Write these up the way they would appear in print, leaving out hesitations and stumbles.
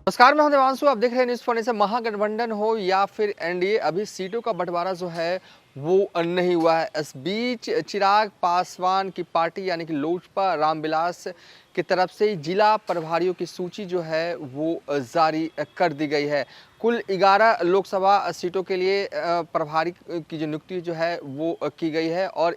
नमस्कार, मैं हूं देवांशु। आप देख रहे हैं न्यूज़ फॉर नेशन। महागठबंधन हो या फिर एनडीए, अभी सीटों का बंटवारा जो है वो नहीं हुआ है। इस बीच चिराग पासवान की पार्टी यानी कि लोजपा रामविलास की तरफ से जिला प्रभारियों की सूची जो है वो जारी कर दी गई है। कुल 11 लोकसभा सीटों के लिए प्रभारी की जो नियुक्ति जो है वो की गई है। और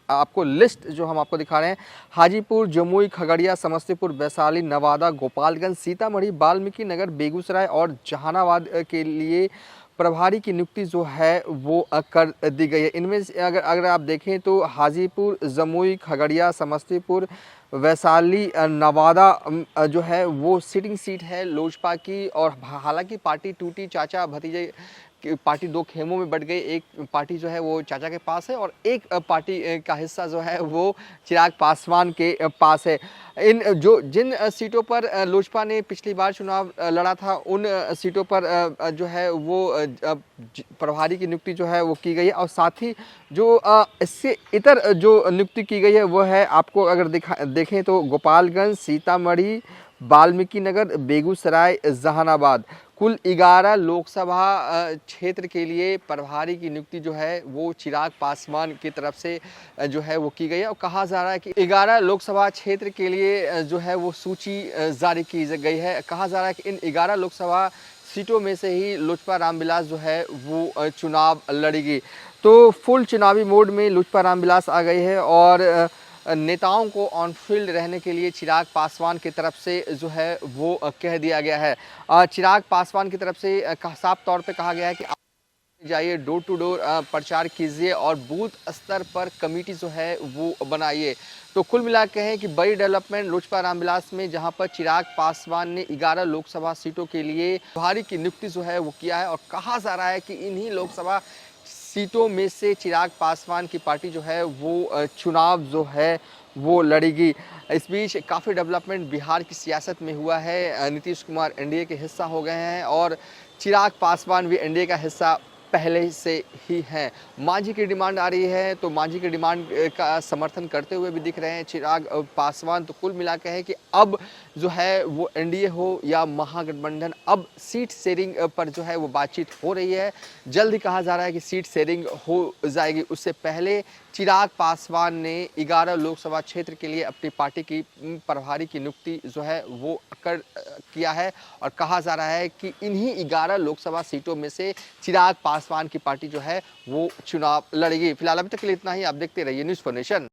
आपको लिस्ट जो हम आपको दिखा रहे हैं, हाजीपुर, जमुई, खगड़िया, समस्तीपुर, वैशाली, नवादा, गोपालगंज, सीतामढ़ी, वाल्मीकि नगर, बेगूसराय और जहानाबाद के लिए प्रभारी की नियुक्ति जो है वो कर दी गई है। इनमें से अगर अगर आप देखें तो हाजीपुर, जमुई, खगड़िया, समस्तीपुर, वैशाली, नवादा जो है वो सिटिंग सीट है लोजपा की। और हालांकि पार्टी टूटी, चाचा भतीजे की पार्टी दो खेमों में बट गई। एक पार्टी जो है वो चाचा के पास है और एक पार्टी का हिस्सा जो है वो चिराग पासवान के पास है। जिन सीटों पर लोजपा ने पिछली बार चुनाव लड़ा था, उन सीटों पर जो है वो प्रभारी की नियुक्ति जो है वो की गई है। और साथ ही जो इससे इतर जो नियुक्ति की गई है वो है, आपको अगर देखें तो गोपालगंज, सीतामढ़ी, वाल्मीकि नगर, बेगूसराय, जहानाबाद, कुल 11 लोकसभा क्षेत्र के लिए प्रभारी की नियुक्ति जो है वो चिराग पासवान की तरफ से जो है वो की गई है। और कहा जा रहा है कि 11 लोकसभा क्षेत्र के लिए जो है वो सूची जारी की गई है। कहा जा रहा है कि इन 11 लोकसभा सीटों में से ही लोजपा रामविलास जो है वो चुनाव लड़ेगी। तो फुल चुनावी मोड में लोजपा रामविलास आ गई है और नेताओं को ऑन फील्ड रहने के लिए चिराग पासवान की तरफ से जो है वो कह दिया गया है। चिराग पासवान की तरफ से साफ तौर पे कहा गया है कि आप जाइए, डोर टू डोर प्रचार कीजिए और बूथ स्तर पर कमेटी जो है वो बनाइए। तो कुल मिला के कहें कि बड़ी डेवलपमेंट लोजपा रामविलास में, जहां पर चिराग पासवान ने 11 लोकसभा सीटों के लिए प्रभारी की नियुक्ति जो है वो किया है। और कहा जा रहा है कि इन्हीं लोकसभा सीटों में से चिराग पासवान की पार्टी जो है वो चुनाव जो है वो लड़ेगी। इस बीच काफ़ी डेवलपमेंट बिहार की सियासत में हुआ है। नीतीश कुमार एनडीए के हिस्सा हो गए हैं और चिराग पासवान भी एनडीए का हिस्सा पहले से ही हैं। मांझी की डिमांड आ रही है तो मांझी की डिमांड का समर्थन करते हुए भी दिख रहे हैं चिराग पासवान। तो कुल मिला के है कि अब जो है वो एनडीए हो या महागठबंधन, अब सीट शेयरिंग पर जो है वो बातचीत हो रही है। जल्द ही कहा जा रहा है कि सीट शेयरिंग हो जाएगी। उससे पहले चिराग पासवान ने 11 लोकसभा क्षेत्र के लिए अपनी पार्टी की प्रभारी की नियुक्ति जो है वो किया है। और कहा जा रहा है कि इन्हीं 11 लोकसभा सीटों में से चिराग पासवान की पार्टी जो है वो चुनाव लड़ेगी। फिलहाल अभी तक के लिए इतना ही। आप देखते रहिए न्यूज़ फॉर नेशन।